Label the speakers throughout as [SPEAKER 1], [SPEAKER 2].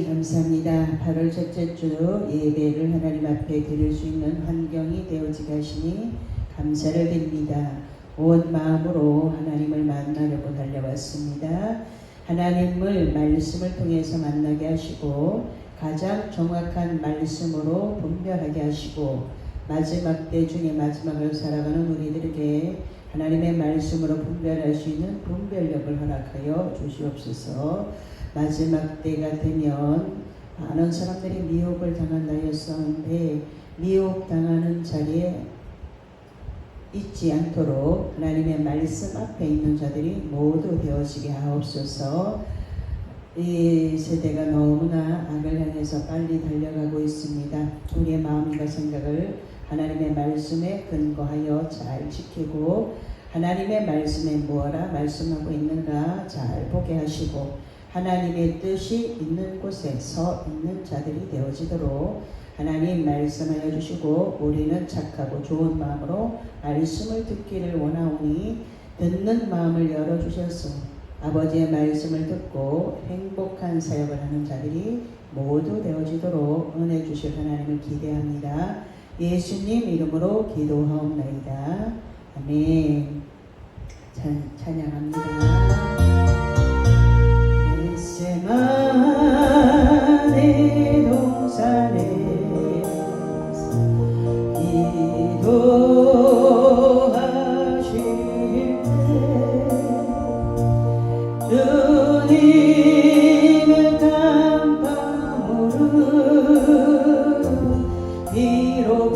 [SPEAKER 1] 감사합니다. 8월 첫째 주 예배를 하나님 앞에 드릴 수 있는 환경이 되어지게 하시니 감사를 드립니다. 온 마음으로 하나님을 만나려고 달려왔습니다. 하나님을 말씀을 통해서 만나게 하시고 가장 정확한 말씀으로 분별하게 하시고 마지막 때 중에 마지막을 살아가는 우리들에게 하나님의 말씀으로 분별할 수 있는 분별력을 허락하여 주시옵소서. 마지막 때가 되면 많은 사람들이 미혹을 당한다였었는데 미혹당하는 자리에 있지 않도록 하나님의 말씀 앞에 있는 자들이 모두 되어지게 하옵소서. 이 세대가 너무나 악을 향해서 빨리 달려가고 있습니다. 우리의 마음과 생각을 하나님의 말씀에 근거하여 잘 지키고 하나님의 말씀에 무엇라 말씀하고 있는가 잘 보게 하시고 하나님의 뜻이 있는 곳에 서 있는 자들이 되어지도록 하나님 말씀하여 주시고 우리는 착하고 좋은 마음으로 말씀을 듣기를 원하오니 듣는 마음을 열어주셔서 아버지의 말씀을 듣고 행복한 사역을 하는 자들이 모두 되어지도록 은혜 주실 하나님을 기대합니다. 예수님 이름으로 기도하옵나이다. 아멘. 찬양합니다. 겟세마네 동산에 기도하실 때 주님의 감방으로 비로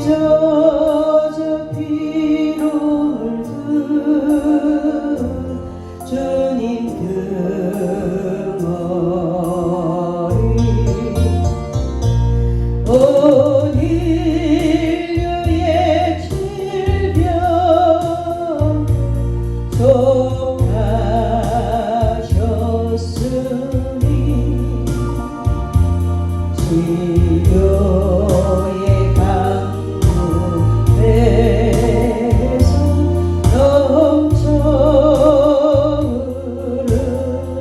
[SPEAKER 1] 찢어져 피로 물든 주님 등머리 온 인류의 질병 속하셨으니 치료의 강물에서 넘쳐 흐르네.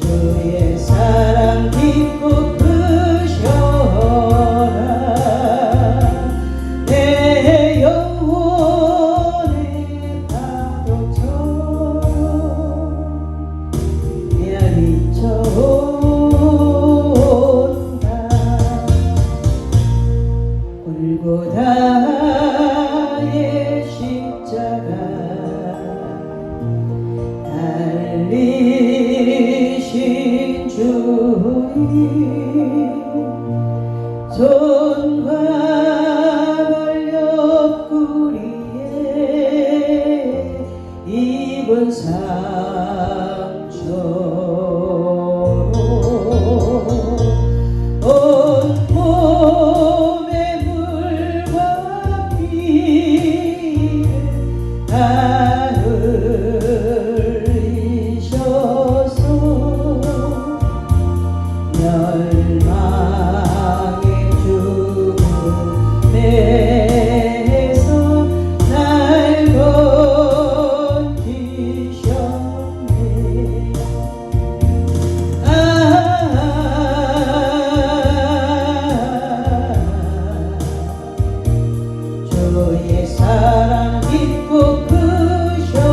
[SPEAKER 1] 주의 사랑 깊고 크셔라. 내 영혼의 파도처럼 미쳐온다. 골고다의 십자가 달리신 주님 손과 발 옆구리에 입은 상처로 온몸에 물과 피를 다 흘리셔서 멸망의 죽음 주의 사랑 깊고 크셔라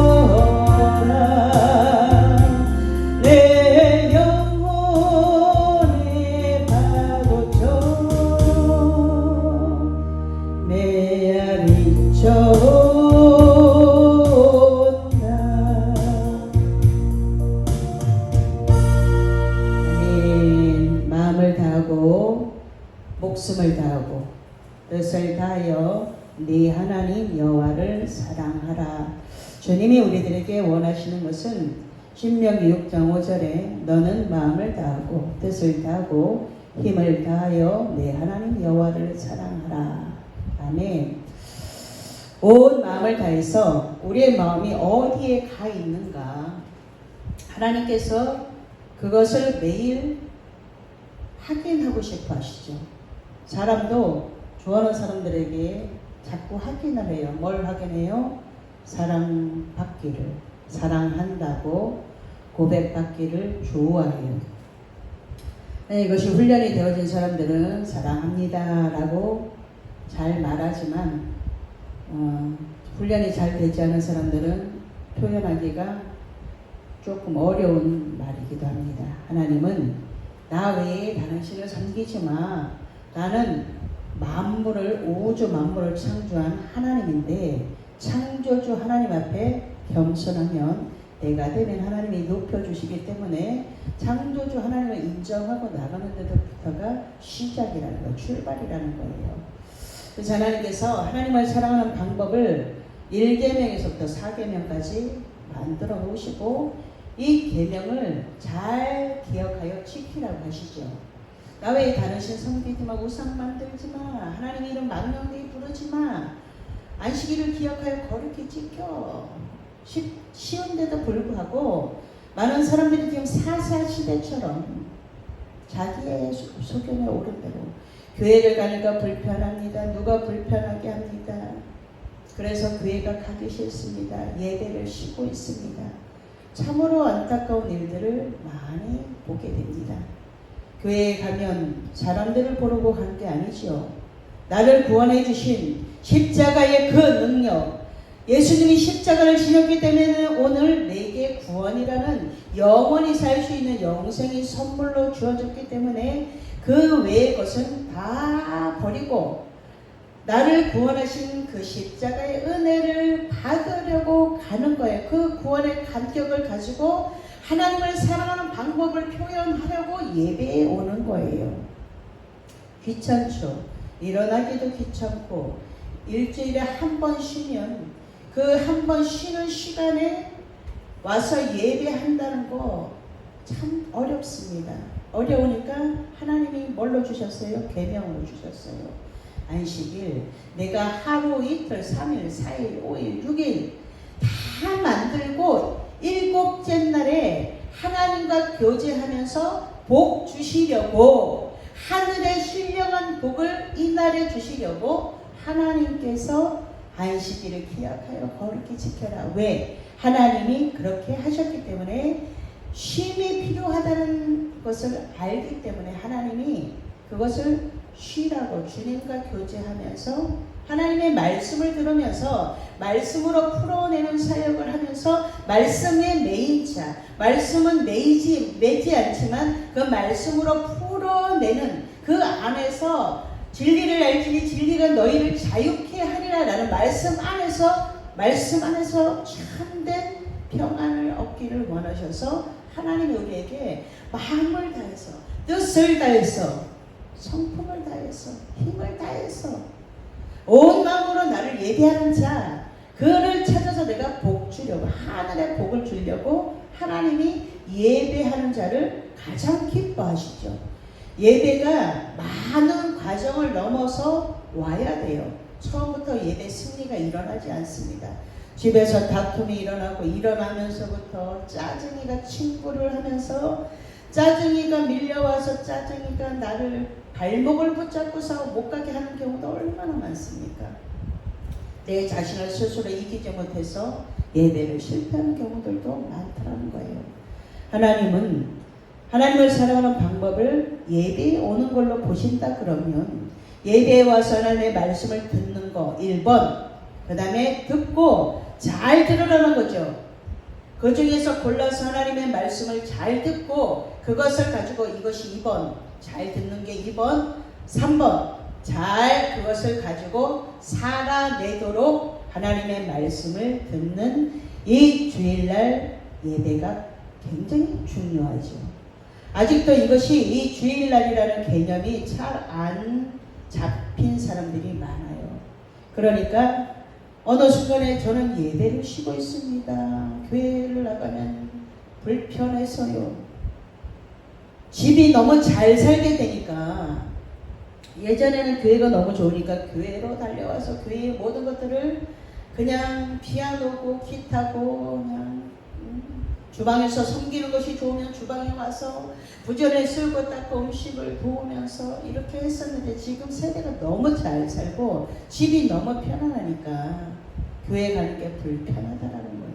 [SPEAKER 1] 내 영혼의 파도처럼 메아리 쳤나. 아멘. 마음을 다하고 목숨을 다하고 뜻을 다하여 네 하나님 여호와를 사랑하라. 주님이 우리들에게 원하시는 것은 신명기 6장 5절에 너는 마음을 다하고 뜻을 다하고 힘을 다하여 네 하나님 여호와를 사랑하라. 아멘. 온 마음을 다해서 우리의 마음이 어디에 가 있는가 하나님께서 그것을 매일 확인하고 싶어 하시죠. 사람도 좋아하는 사람들에게 자꾸 확인을 해요. 뭘 확인해요? 사랑받기를, 사랑한다고 고백받기를 좋아해요. 이것이 훈련이 되어진 사람들은 사랑합니다 라고 잘 말하지만 훈련이 잘 되지 않은 사람들은 표현하기가 조금 어려운 말이기도 합니다. 하나님은 나 외에 다른 신을 섬기지 마. 나는 만물을, 우주 만물을 창조한 하나님인데 창조주 하나님 앞에 겸손하면 내가 되면 하나님이 높여주시기 때문에 창조주 하나님을 인정하고 나가는 데부터가 시작이라는 거, 출발이라는 거예요. 그래서 하나님께서 하나님을 사랑하는 방법을 1계명에서부터 4계명까지 만들어 놓으시고 이 계명을 잘 기억하여 지키라고 하시죠. 나 외에 다른 신 섬기지 마, 우상 만들지 마, 하나님 이름 망령되이 부르지 마, 안식일을 기억하여 거룩히 지켜. 쉬운데도 불구하고 많은 사람들이 지금 사사시대처럼 자기의 소견에 오른 대로 교회를 가니까 불편합니다. 누가 불편하게 합니다. 그래서 교회가 가기 싫습니다. 예배를 쉬고 있습니다. 참으로 안타까운 일들을 많이 보게 됩니다. 교회에 가면 사람들을 보려고 간 게 아니죠. 나를 구원해 주신 십자가의 그 능력, 예수님이 십자가를 지셨기 때문에 오늘 내게 구원이라는 영원히 살 수 있는 영생이 선물로 주어졌기 때문에 그 외의 것은 다 버리고 나를 구원하신 그 십자가의 은혜를 받으려고 가는 거예요. 그 구원의 감격을 가지고 하나님을 사랑하는 방법을 표현하려고 예배에 오는 거예요. 귀찮죠. 일어나기도 귀찮고 일주일에 한 번 쉬면 그 한 번 쉬는 시간에 와서 예배한다는 거 참 어렵습니다. 어려우니까 하나님이 뭘로 주셨어요? 계명으로 주셨어요. 안식일, 내가 하루, 이틀, 3일, 4일, 5일, 6일 다 만들고 일곱째 날에 하나님과 교제하면서 복 주시려고, 하늘의 신령한 복을 이날에 주시려고 하나님께서 안식일을 기약하여 거룩히 지켜라. 왜? 하나님이 그렇게 하셨기 때문에 쉼이 필요하다는 것을 알기 때문에 하나님이 그것을 쉬라고, 주님과 교제하면서 하나님의 말씀을 들으면서 말씀으로 풀어내는 사역을 하면서 말씀의 매이자, 말씀은 매지 않지만 그 말씀으로 풀어내는 그 안에서 진리를 알지니 진리가 너희를 자유케 하리라 라는 말씀 안에서 참된 평안을 얻기를 원하셔서 하나님이 우리에게 마음을 다해서, 뜻을 다해서, 성품을 다해서, 힘을 다해서 온 마음으로 나를 예배하는 자, 그를 찾아서 내가 복 주려고, 하늘의 복을 주려고 하나님이 예배하는 자를 가장 기뻐하시죠. 예배가 많은 과정을 넘어서 와야 돼요. 처음부터 예배 승리가 일어나지 않습니다. 집에서 다툼이 일어나고 일어나면서부터 짜증이가 친구를 하면서, 짜증이가 밀려와서 짜증이가 나를 발목을 붙잡고서 못 가게 하는 경우도 얼마나 많습니까? 내 자신을 스스로 이기지 못해서 예배를 실패하는 경우들도 많다는 거예요. 하나님은 하나님을 사랑하는 방법을 예배에 오는 걸로 보신다 그러면 예배에 와서 하나님의 말씀을 듣는 듣는 거 1번, 그 다음에 듣고 잘 들으라는 거죠. 그 중에서 골라서 하나님의 말씀을 잘 듣고 그것을 가지고 이것이 2번, 잘 듣는 게 2번, 3번, 잘 그것을 가지고 살아내도록 하나님의 말씀을 듣는 이 주일날 예배가 굉장히 중요하죠. 아직도 이것이 이 주일날이라는 개념이 잘 안 잡힌 사람들이 많아요. 그러니까 어느 순간에 저는 예배를 쉬고 있습니다. 교회를 나가면 불편해서요. 집이 너무 잘 살게 되니까 예전에는 교회가 너무 좋으니까 교회로 달려와서 교회의 모든 것들을 그냥 피아노고 기타고 그냥 주방에서 섬기는 것이 좋으면 주방에 와서 부전에 쓸고 닦고 음식을 도우면서 이렇게 했었는데 지금 세대가 너무 잘 살고 집이 너무 편안하니까 교회 가는 게 불편하다라는 거예요.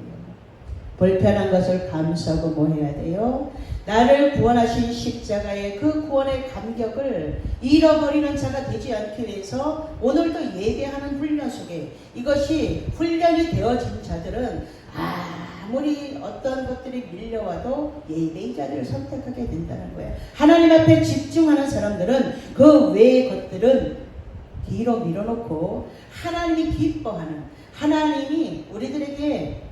[SPEAKER 1] 불편한 것을 감수하고 뭐 해야 돼요? 나를 구원하신 십자가의 그 구원의 감격을 잃어버리는 자가 되지 않기 위해서 오늘도 예배하는 훈련 속에 이것이 훈련이 되어진 자들은 아무리 어떤 것들이 밀려와도 예배의 자리를 선택하게 된다는 거예요. 하나님 앞에 집중하는 사람들은 그 외의 것들은 뒤로 밀어놓고 하나님이 기뻐하는, 하나님이 우리들에게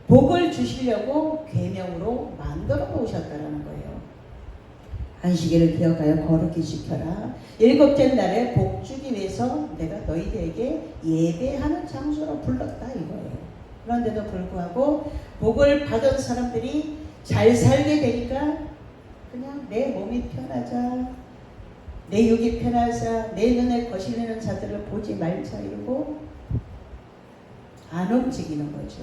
[SPEAKER 1] 복을 주시려고 계명으로 만들어 놓으셨다는 거예요. 안식일을 기억하여 거룩히 지켜라. 7째 날에 복 주기 위해서 내가 너희들에게 예배하는 장소로 불렀다 이거예요. 그런데도 불구하고 복을 받은 사람들이 잘 살게 되니까 그냥 내 몸이 편하자, 내 육이 편하자, 내 눈에 거슬리는 자들을 보지 말자 이러고 안 움직이는 거죠.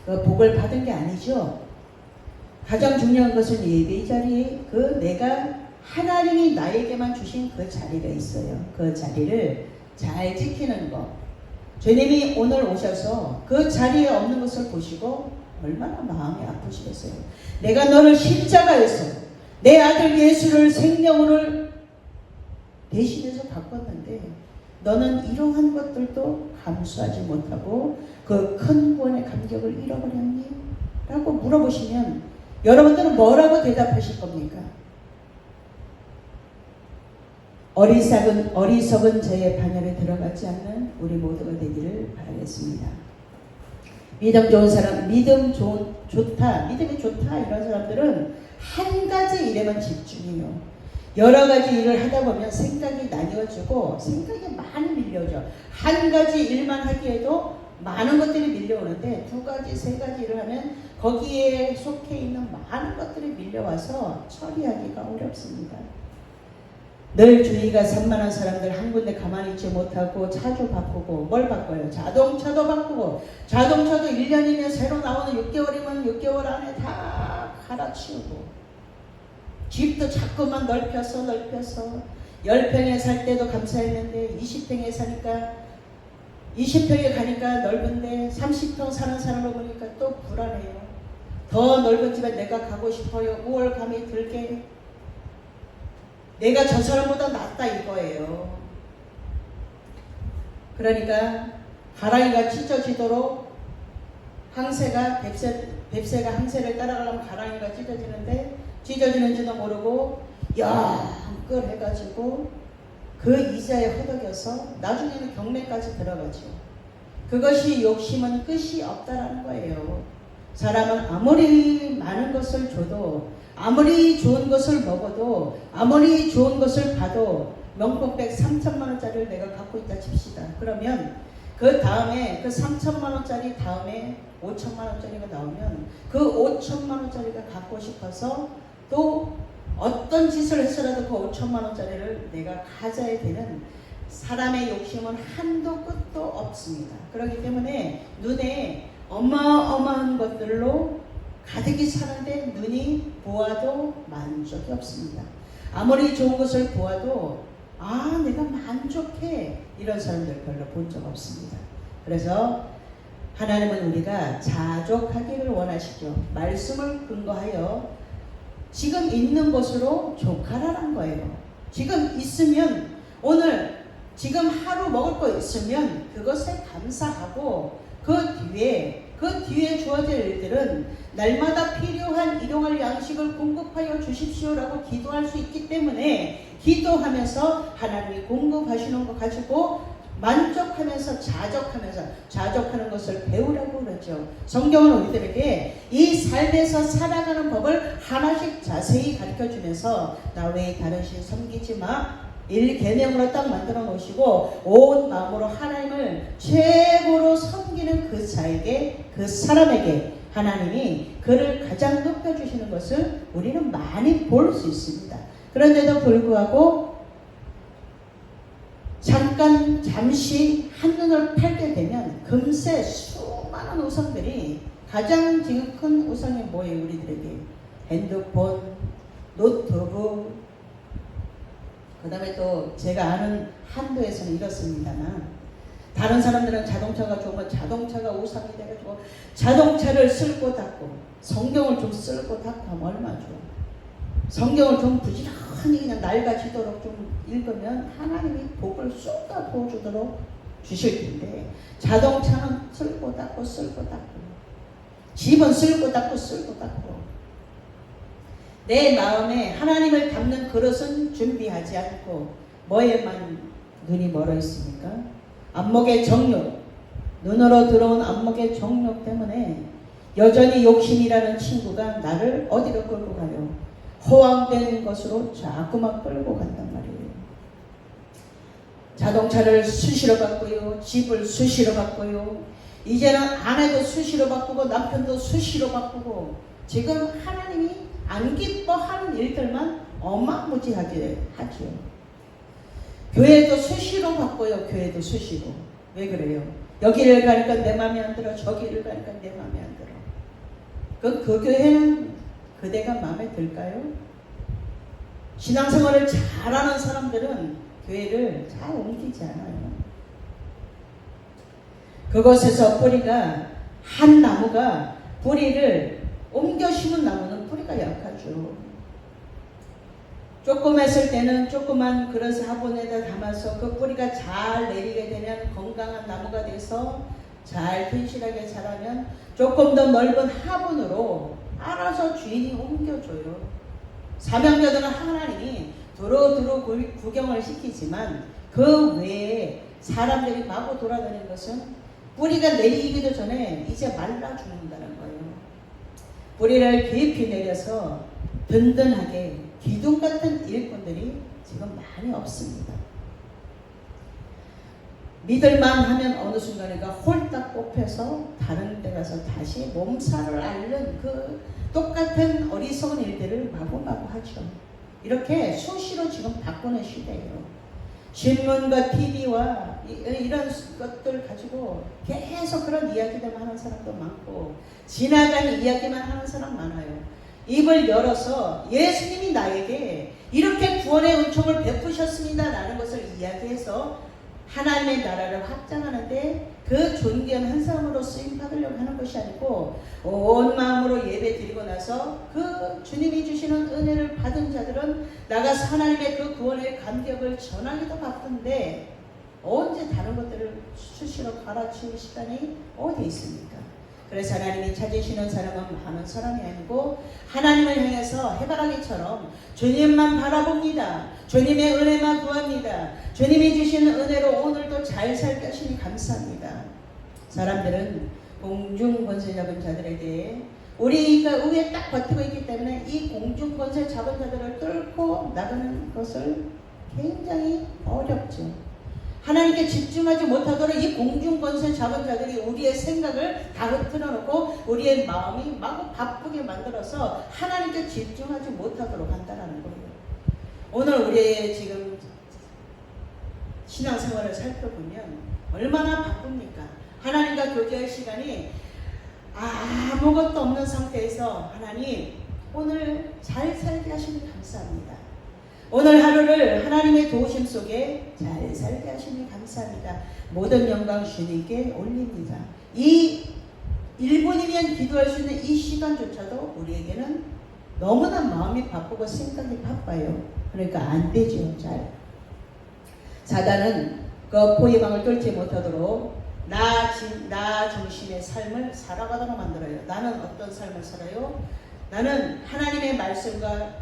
[SPEAKER 1] 그 복을 받은 게 아니죠. 가장 중요한 것은 예배의 자리에 그 내가 하나님이 나에게만 주신 그 자리가 있어요. 그 자리를 잘 지키는 것. 주님이 오늘 오셔서 그 자리에 없는 것을 보시고 얼마나 마음이 아프시겠어요. 내가 너를 십자가에서 내 아들 예수를 생명으로 대신해서 바꿨는데 너는 이러한 것들도 감수하지 못하고 그 큰 구원의 감격을 잃어버렸니? 라고 물어보시면 여러분들은 뭐라고 대답하실 겁니까? 어리석은 저의 반열에 들어가지 않는 우리 모두가 되기를 바라겠습니다. 믿음 좋은 사람, 믿음이 좋다 이런 사람들은 한 가지 일에만 집중해요. 여러 가지 일을 하다 보면 생각이 나뉘어지고 생각이 많이 밀려오죠. 한 가지 일만 하기에도 많은 것들이 밀려오는데 2가지, 3가지 일을 하면 거기에 속해 있는 많은 것들이 밀려와서 처리하기가 어렵습니다. 늘 주의가 산만한 사람들 한 군데 가만히 있지 못하고 차도 바꾸고 뭘 바꿔요? 자동차도 바꾸고 자동차도 1년이면 새로 나오는 6개월이면 6개월 안에 다 갈아치우고 집도 자꾸만 넓혀서 10평에 살 때도 감사했는데 20평에 사니까 20평에 가니까 넓은데 30평 사는 사람을 보니까 또 불안해요. 더 넓은 집에 내가 가고 싶어요. 우월감이 들게. 내가 저 사람보다 낫다 이거예요. 그러니까 가랑이가 찢어지도록 뱁새가 항새를 따라가려면 가랑이가 찢어지는지도 모르고 영끌 해가지고 그 이자에 허덕여서 나중에는 경매까지 들어가죠. 그것이 욕심은 끝이 없다라는 거예요. 사람은 아무리 많은 것을 줘도 아무리 좋은 것을 먹어도 아무리 좋은 것을 봐도 명품백 3천만 원짜리를 내가 갖고 있다 칩시다. 그러면 그 다음에 그 3천만 원짜리 다음에 5천만 원짜리가 나오면 그 5천만 원짜리가 갖고 싶어서 또 어떤 짓을 했어라도 그 5천만 원짜리를 내가 가져야 되는 사람의 욕심은 한도 끝도 없습니다. 그렇기 때문에 눈에 어마어마한 것들로 가득히 사는데 눈이 보아도 만족이 없습니다. 아무리 좋은 것을 보아도 내가 만족해 이런 사람들 별로 본 적 없습니다. 그래서 하나님은 우리가 자족하기를 원하시죠. 말씀을 근거하여 지금 있는 것으로 족하라는 거예요. 지금 있으면 오늘 지금 하루 먹을 거 있으면 그것에 감사하고 그 뒤에 주어질 일들은 날마다 필요한 일용할 양식을 공급하여 주십시오라고 기도할 수 있기 때문에 기도하면서 하나님이 공급하시는 거 가지고 만족하면서 자족하는 것을 배우라고 그러죠. 성경은 우리들에게 이 삶에서 살아가는 법을 하나씩 자세히 가르쳐주면서 나 외에 다른 신 섬기지 마. 1계명으로 딱 만들어 놓으시고 온 마음으로 하나님을 최고로 섬기는 그 자에게, 그 사람에게 하나님이 그를 가장 높여주시는 것을 우리는 많이 볼 수 있습니다. 그런데도 불구하고 잠시 한눈을 팔게 되면 금세 수많은 우상들이, 가장 지금 큰 우상이 뭐예요? 우리들에게 핸드폰, 노트북, 그 다음에 또 제가 아는 한도에서는 이렇습니다만, 다른 사람들은 자동차가 좋으면 자동차가 우상이 돼가지고 자동차를 쓸고 닦고 성경을 좀 쓸고 닦고 하면 얼마나 좋아. 성경을 좀 부지런히 그냥 낡아지도록 좀 읽으면 하나님이 복을 쏟아 부어주도록 주실 텐데, 자동차는 쓸고 닦고 집은 쓸고 닦고 내 마음에 하나님을 담는 그릇은 준비하지 않고 뭐에만 눈이 멀어 있습니까? 안목의 정욕, 눈으로 들어온 안목의 정욕 때문에 여전히 욕심이라는 친구가 나를 어디로 끌고 가요? 허황된 것으로 자꾸만 끌고 간단 말이에요. 자동차를 수시로 바꾸요, 집을 수시로 바꾸요, 이제는 아내도 수시로 바꾸고 남편도 수시로 바꾸고, 지금 하나님이 안 기뻐하는 일들만 어마무지하게 하죠. 교회도 수시로 바꿔요. 교회도 수시로. 왜 그래요? 여기를 가니까 내 마음에 안 들어, 저기를 가니까 내 마음에 안 들어. 그 교회는 그대가 마음에 들까요? 신앙생활을 잘하는 사람들은 교회를 잘 옮기지 않아요. 그곳에서 뿌리가, 한 나무가 뿌리를 옮겨 심은 나무는 뿌리가 약하죠. 조금 했을 때는 조그만 그릇 화분에다 담아서 그 뿌리가 잘 내리게 되면 건강한 나무가 돼서 잘 튼실하게 자라면 조금 더 넓은 화분으로 알아서 주인이 옮겨줘요. 사명자들은 하나님이 두루두루 구경을 시키지만 그 외에 사람들이 마구 돌아다니는 것은 뿌리가 내리기도 전에 이제 말라 죽는다는 거예요. 뿌리를 깊이 내려서 든든하게 기둥 같은 일꾼들이 지금 많이 없습니다. 믿을만 하면 어느 순간에가 홀딱 뽑혀서 다른 데 가서 다시 몸살을 앓는 그 똑같은 어리석은 일들을 마구마구 하죠. 이렇게 수시로 지금 바꾸는 시대예요. 신문과 TV와 이런 것들 가지고 계속 그런 이야기들만 하는 사람도 많고, 지나간 이야기만 하는 사람 많아요. 입을 열어서 예수님이 나에게 이렇게 구원의 은총을 베푸셨습니다 라는 것을 이야기해서 하나님의 나라를 확장하는데 그 존귀한 사람으로 쓰임 받으려고 하는 것이 아니고, 온 마음으로 예배 드리고 나서 그 주님이 주시는 은혜를 받은 자들은 나가서 하나님의 그 구원의 감격을 전하기도 바쁜데 언제 다른 것들을 수시로 갈아치울 시간이 어디 있습니까? 그래서 하나님이 찾으시는 사람은 많은 사람이 아니고 하나님을 향해서 해바라기처럼 주님만 바라봅니다. 주님의 은혜만 구합니다. 주님이 주시는 은혜로 오늘도 잘 살게 하시니 감사합니다. 사람들은 공중 권세 잡은 자들에게 우리가 위에 딱 버티고 있기 때문에 이 공중 권세 잡은 자들을 뚫고 나가는 것을 굉장히 어렵죠. 하나님께 집중하지 못하도록 이 공중 권세 잡은 자들이 우리의 생각을 다 흐트러 놓고 우리의 마음이 마구 바쁘게 만들어서 하나님께 집중하지 못하도록 한다는 거예요. 오늘 우리의 지금 신앙생활을 살펴보면 얼마나 바쁩니까? 하나님과 교제할 시간이 아무것도 없는 상태에서 하나님 오늘 잘 살게 하시니 감사합니다. 오늘 하루를 하나님의 도우심 속에 잘 살게 하시니 감사합니다. 모든 영광 주님께 올립니다. 이 1분이면 기도할 수 있는 이 시간조차도 우리에게는 너무나 마음이 바쁘고 생각이 바빠요. 그러니까 안 되죠. 잘. 사단은 그 포위망을 뚫지 못하도록 나 중심의 삶을 살아가도록 만들어요. 나는 어떤 삶을 살아요? 나는 하나님의 말씀과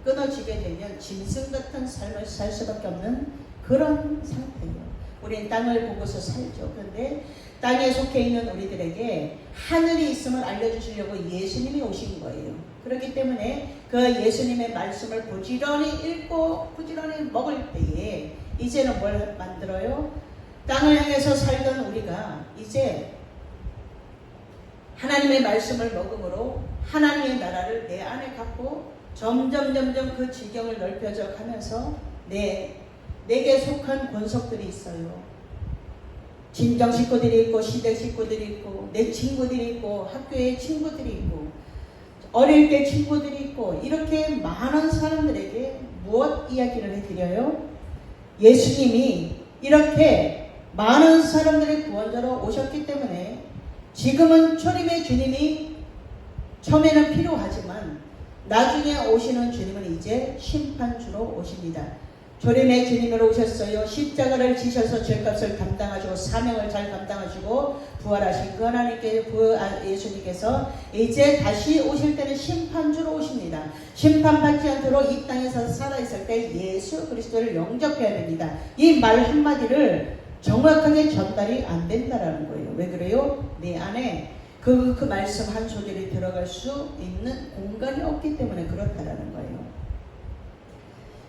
[SPEAKER 1] 끊어지게 되면 짐승 같은 삶을 살 수밖에 없는 그런 상태예요. 우리는 땅을 보고서 살죠. 그런데 땅에 속해 있는 우리들에게 하늘이 있음을 알려주시려고 예수님이 오신 거예요. 그렇기 때문에 그 예수님의 말씀을 부지런히 읽고 부지런히 먹을 때에 이제는 뭘 만들어요? 땅을 향해서 살던 우리가 이제 하나님의 말씀을 먹음으로 하나님의 나라를 내 안에 갖고 점점 그 지경을 넓혀져 가면서 내게 속한 권속들이 있어요. 친정 식구들이 있고 시댁 식구들이 있고 내 친구들이 있고 학교의 친구들이 있고 어릴 때 친구들이 있고 이렇게 많은 사람들에게 무엇 이야기를 해드려요? 예수님이 이렇게 많은 사람들의 구원자로 오셨기 때문에 지금은 초림의 주님이 처음에는 필요하지만 나중에 오시는 주님은 이제 심판주로 오십니다. 초림의 주님으로 오셨어요. 십자가를 지셔서 죄값을 감당하시고 사명을 잘 감당하시고 부활하신 그 하나님께 예수님께서 이제 다시 오실 때는 심판주로 오십니다. 심판받지 않도록 이 땅에서 살아있을 때 예수 그리스도를 영접해야 됩니다. 이 말 한마디를 정확하게 전달이 안 된다라는 거예요. 왜 그래요? 내 안에 그 말씀 한 소절이 들어갈 수 있는 공간이 없기 때문에 그렇다라는 거예요.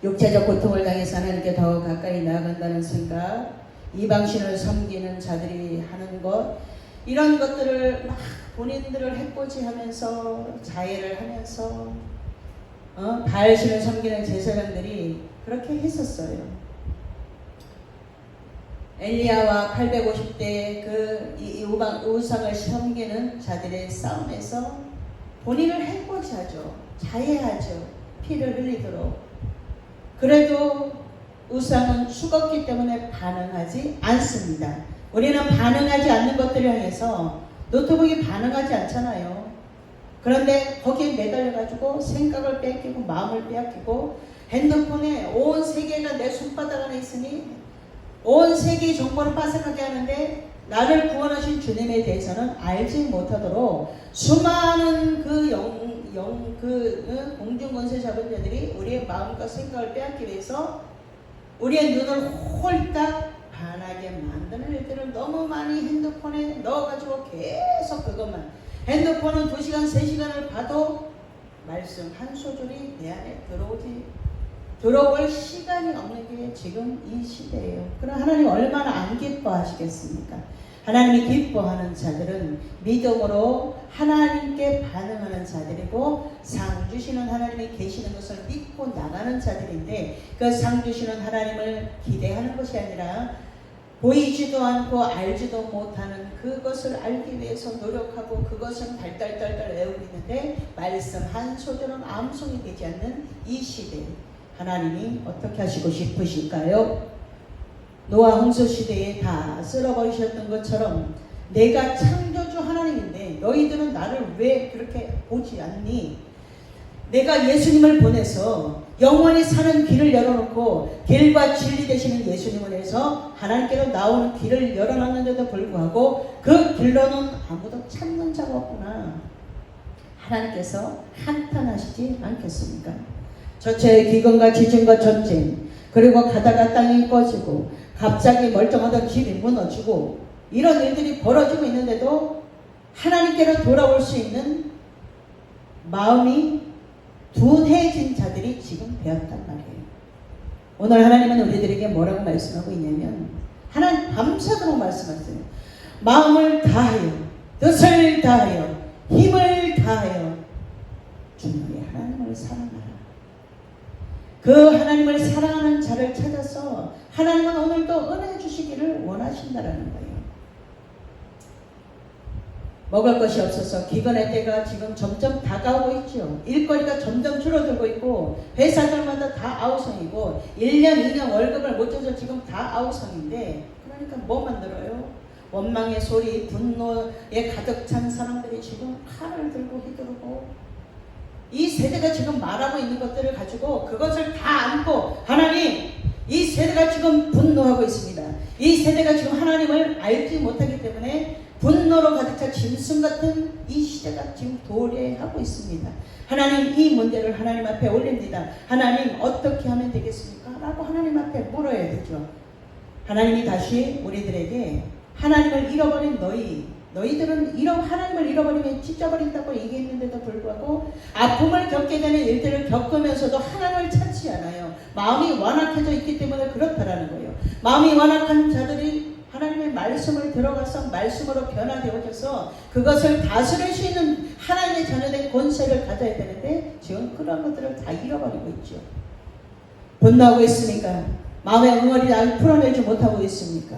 [SPEAKER 1] 육체적 고통을 당해서 하나님께 더 가까이 나아간다는 생각, 이방신을 섬기는 자들이 하는 것, 이런 것들을 막 본인들을 해코지하면서 자해를 하면서 바알신을 섬기는 제사장들이 그렇게 했었어요. 엘리야와 850대 그 우상을 섬기는 자들의 싸움에서 본인을 해코지하죠. 자해하죠. 피를 흘리도록. 그래도 우상은 죽었기 때문에 반응하지 않습니다. 우리는 반응하지 않는 것들을 향해서 노트북이 반응하지 않잖아요. 그런데 거기에 매달려가지고 생각을 뺏기고 마음을 빼앗기고 핸드폰에 온 세계가 내 손바닥 안에 있으니 온 세계의 정보를 빠삭하게 하는데 나를 구원하신 주님에 대해서는 알지 못하도록 수많은 공중권세 잡은 자들이 우리의 마음과 생각을 빼앗기 위해서 우리의 눈을 홀딱 반하게 만드는 일들을 너무 많이 핸드폰에 넣어가지고 계속 그것만 핸드폰은 2시간 3시간을 봐도 말씀 한 소절이 내 안에 들어올 시간이 없는 게 지금 이 시대예요. 그럼 하나님 얼마나 안 기뻐하시겠습니까? 하나님이 기뻐하는 자들은 믿음으로 하나님께 반응하는 자들이고 상 주시는 하나님이 계시는 것을 믿고 나가는 자들인데 그 상 주시는 하나님을 기대하는 것이 아니라 보이지도 않고 알지도 못하는 그것을 알기 위해서 노력하고 그것은 달달달달 외우고 있는데 말씀 한 소절은 암송이 되지 않는 이 시대 하나님이 어떻게 하시고 싶으실까요? 노아 홍수 시대에 다 쓸어버리셨던 것처럼 내가 창조주 하나님인데 너희들은 나를 왜 그렇게 보지 않니? 내가 예수님을 보내서 영원히 사는 길을 열어놓고 길과 진리 되시는 예수님을 해서 하나님께로 나오는 길을 열어놨는데도 불구하고 그 길로는 아무도 찾는 자가 없구나. 하나님께서 한탄하시지 않겠습니까? 저체의 기근과 지진과 전쟁 그리고 가다가 땅이 꺼지고 갑자기 멀쩡하던 집이 무너지고 이런 일들이 벌어지고 있는데도 하나님께로 돌아올 수 있는 마음이 둔해진 자들이 지금 되었단 말이에요. 오늘 하나님은 우리들에게 뭐라고 말씀하고 있냐면 하나님 밤새도록 말씀하세요. 마음을 다하여 뜻을 다하여 힘을 다하여 주님의 하나님을 사랑하라. 그 하나님을 사랑하는 자를 찾아서 하나님은 오늘도 은혜 주시기를 원하신다라는 거예요. 먹을 것이 없어서 기근의 때가 지금 점점 다가오고 있죠. 일거리가 점점 줄어들고 있고 회사들마다 다 아우성이고 1년 2년 월급을 못 줘서 지금 다 아우성인데 그러니까 뭐 만들어요? 원망의 소리, 분노에 가득 찬 사람들이 지금 칼을 들고 휘두르고 이 세대가 지금 말하고 있는 것들을 가지고 그것을 다 안고 하나님 이 세대가 지금 분노하고 있습니다. 이 세대가 지금 하나님을 알지 못하기 때문에 분노로 가득 차 짐승 같은 이 시대가 지금 도래하고 있습니다. 하나님, 이 문제를 하나님 앞에 올립니다. 하나님, 어떻게 하면 되겠습니까? 라고 하나님 앞에 물어야 되죠. 하나님이 다시 우리들에게 하나님을 잃어버린 너희들은 하나님을 잃어버리면 찢어버린다고 얘기했는데도 불구하고 아픔을 겪게 되는 일들을 겪으면서도 하나님을 찾지 않아요. 마음이 완악해져 있기 때문에 그렇다라는 거예요. 마음이 완악한 자들이 하나님의 말씀을 들어가서 말씀으로 변화되어져서 그것을 다스릴 수 있는 하나님의 자녀된 권세를 가져야 되는데 지금 그런 것들을 다 잃어버리고 있죠. 분노하고 있습니까? 마음의 응어리를 풀어내지 못하고 있습니까?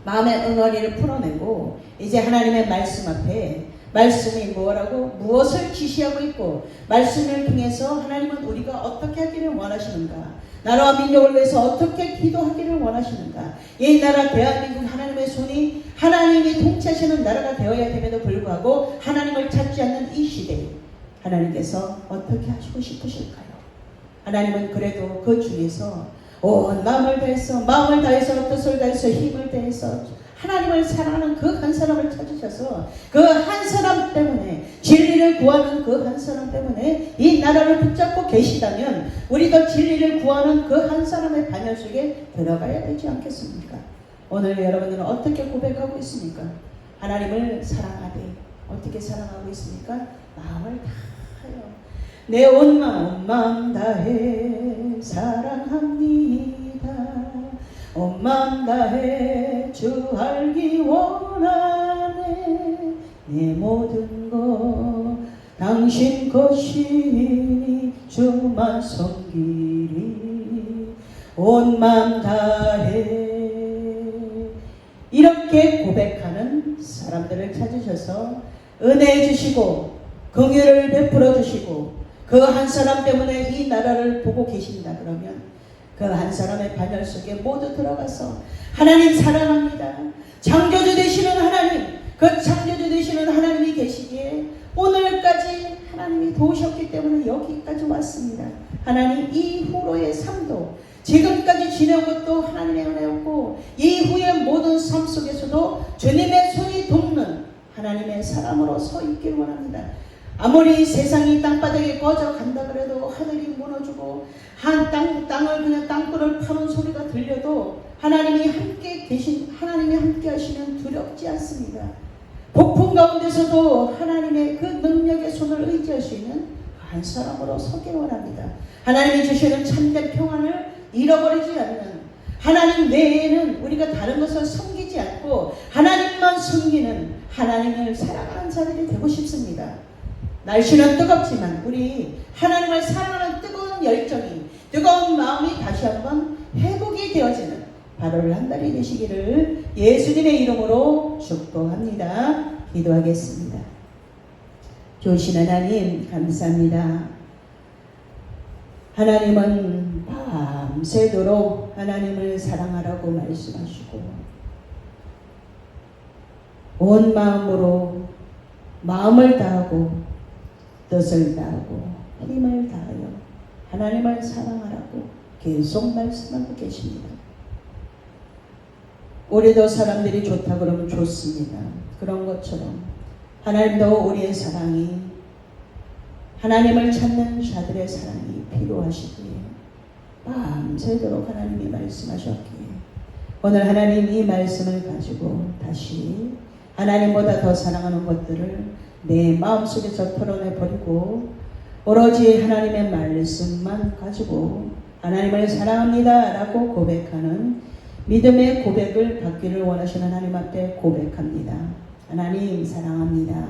[SPEAKER 1] 마음의 응어리를 풀어내고 이제 하나님의 말씀 앞에 말씀이 뭐라고 무엇을 지시하고 있고 말씀을 통해서 하나님은 우리가 어떻게 하기를 원하시는가, 나라와 민족을 위해서 어떻게 기도하기를 원하시는가, 이 나라 대한민국 하나님의 손이 하나님이 통치하시는 나라가 되어야 됨에도 불구하고 하나님을 찾지 않는 이 시대에 하나님께서 어떻게 하시고 싶으실까요? 하나님은 그래도 그 중에서 온 마음을 다해서 뜻을 다해서 힘을 다해서 하나님을 사랑하는 그 한 사람을 찾으셔서 그 한 사람 때문에 진리를 구하는 그 한 사람 때문에 이 나라를 붙잡고 계시다면 우리도 진리를 구하는 그 한 사람의 반열 속에 들어가야 되지 않겠습니까? 오늘 여러분들은 어떻게 고백하고 있습니까? 하나님을 사랑하되 어떻게 사랑하고 있습니까? 마음을 다하여 내 온 마음 다해 사랑합니다. 온 마음 다해 주 알기 원하네. 내 모든 것 당신 것이니 주만 섬기리. 온 마음 다해. 이렇게 고백하는 사람들을 찾으셔서 은혜 주시고 긍휼을 베풀어 주시고 그 한 사람 때문에 이 나라를 보고 계신다 그러면 그 한 사람의 반열 속에 모두 들어가서 하나님 사랑합니다. 창조주 되시는 하나님, 그 창조주 되시는 하나님이 계시기에 오늘까지 하나님이 도우셨기 때문에 여기까지 왔습니다. 하나님 이후로의 삶도 지금까지 지내온 것도 하나님의 은혜였고 이후의 모든 삶 속에서도 주님의 손이 돕는 하나님의 사람으로 서 있기를 원합니다. 아무리 세상이 땅바닥에 꺼져 간다 그래도 하늘이 무너지고 땅을 그냥 땅굴을 파는 소리가 들려도 하나님이 함께 계신, 하나님이 함께 하시면 두렵지 않습니다. 폭풍 가운데서도 하나님의 그 능력의 손을 의지할 수 있는 한 사람으로 서기를 원합니다. 하나님이 주시는 참된 평안을 잃어버리지 않는, 하나님 외에는 우리가 다른 것을 섬기지 않고 하나님만 섬기는 하나님을 사랑하는 자들이 되고 싶습니다. 날씨는 뜨겁지만 우리 하나님을 사랑하는 뜨거운 열정이, 뜨거운 마음이 다시 한번 회복이 되어지는 바로 한 달이 되시기를 예수님의 이름으로 축복합니다. 기도하겠습니다. 좋으신 하나님 감사합니다. 하나님은 밤새도록 하나님을 사랑하라고 말씀하시고 온 마음으로 마음을 다하고 뜻을 다하고 힘을 다하여 하나님을 사랑하라고 계속 말씀하고 계십니다. 우리도 사람들이 좋다 그러면 좋습니다. 그런 것처럼 하나님도 우리의 사랑이, 하나님을 찾는 자들의 사랑이 필요하시기에 밤새도록 하나님이 말씀하셨기에 오늘 하나님 이 말씀을 가지고 다시 하나님보다 더 사랑하는 것들을 내 마음속에서 털어내버리고 오로지 하나님의 말씀만 가지고 하나님을 사랑합니다 라고 고백하는 믿음의 고백을 받기를 원하시는 하나님 앞에 고백합니다. 하나님 사랑합니다.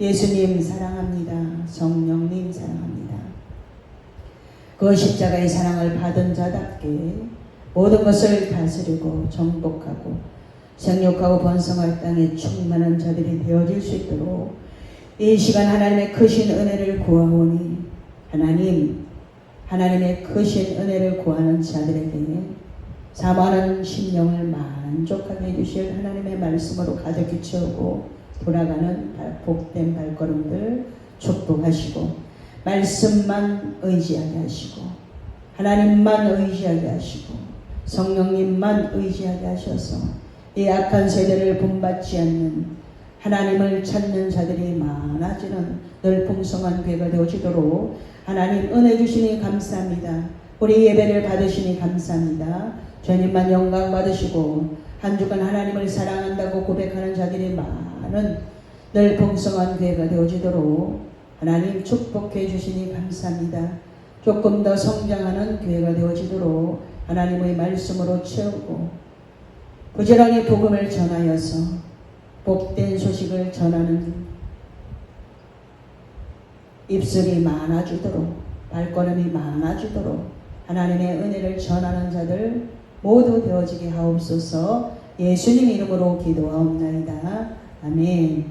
[SPEAKER 1] 예수님 사랑합니다. 성령님 사랑합니다. 그 십자가의 사랑을 받은 자답게 모든 것을 다스리고 정복하고 생육하고 번성할 땅에 충만한 자들이 되어질 수 있도록 이 시간 하나님의 크신 은혜를 구하오니 하나님의 크신 은혜를 구하는 자들에게 사모하는 심령을 만족하게 해주실 하나님의 말씀으로 가득히 채우고 돌아가는 복된 발걸음들 축복하시고 말씀만 의지하게 하시고 하나님만 의지하게 하시고 성령님만 의지하게 하셔서 이 악한 세대를 본받지 않는 하나님을 찾는 자들이 많아지는 널풍성한 교회가 되어지도록 하나님 은혜 주시니 감사합니다. 우리 예배를 받으시니 감사합니다. 주님만 영광 받으시고 한 주간 하나님을 사랑한다고 고백하는 자들이 많은 널풍성한 교회가 되어지도록 하나님 축복해 주시니 감사합니다. 조금 더 성장하는 교회가 되어지도록 하나님의 말씀으로 채우고 부지런히 복음을 전하여서 복된 소식을 전하는 입술이 많아지도록 발걸음이 많아지도록 하나님의 은혜를 전하는 자들 모두 되어지게 하옵소서. 예수님 이름으로 기도하옵나이다. 아멘.